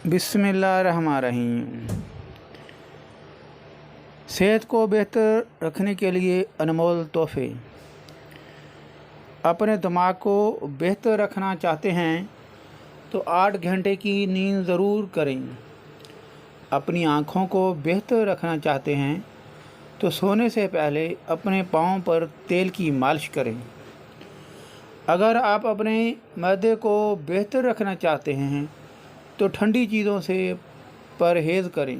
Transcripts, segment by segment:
बिस्मिल्लाहिर्रहमानिर्रहीम। सेहत को बेहतर रखने के लिए अनमोल तोहफे। अपने दिमाग को बेहतर रखना चाहते हैं तो 8 घंटे की नींद ज़रूर करें। अपनी आँखों को बेहतर रखना चाहते हैं तो सोने से पहले अपने पाँव पर तेल की मालिश करें। अगर आप अपने मैदे को बेहतर रखना चाहते हैं तो ठंडी चीज़ों से परहेज़ करें।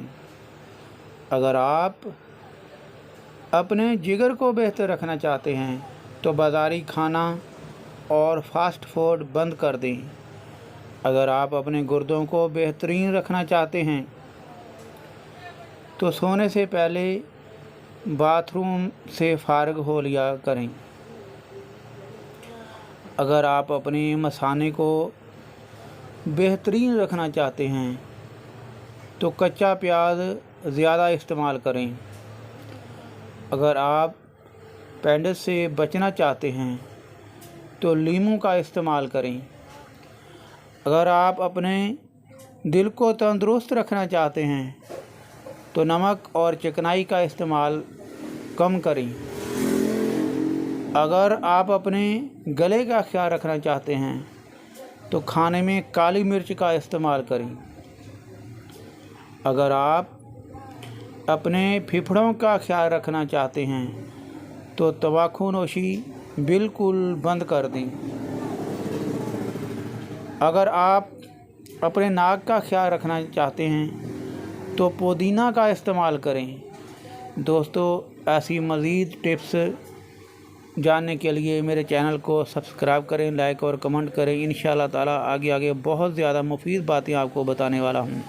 अगर आप अपने जिगर को बेहतर रखना चाहते हैं तो बाज़ारी खाना और फास्ट फूड बंद कर दें। अगर आप अपने गुर्दों को बेहतरीन रखना चाहते हैं तो सोने से पहले बाथरूम से फ़ारिग हो लिया करें। अगर आप अपने मसाने को बेहतरीन रखना चाहते हैं तो कच्चा प्याज ज़्यादा इस्तेमाल करें। अगर आप पेंडिस से बचना चाहते हैं तो नींबू का इस्तेमाल करें। अगर आप अपने दिल को तंदुरुस्त रखना चाहते हैं तो नमक और चिकनाई का इस्तेमाल कम करें। अगर आप अपने गले का ख्याल रखना चाहते हैं तो खाने में काली मिर्च का इस्तेमाल करें। अगर आप अपने फेफड़ों का ख्याल रखना चाहते हैं तो तंबाकू नोशी बिल्कुल बंद कर दें। अगर आप अपने नाक का ख्याल रखना चाहते हैं तो पुदीना का इस्तेमाल करें। दोस्तों, ऐसी मज़ीद टिप्स जानने के लिए मेरे चैनल को सब्सक्राइब करें, लाइक और कमेंट करें। इंशाअल्लाह ताला आगे बहुत ज़्यादा मुफीद बातें आपको बताने वाला हूँ।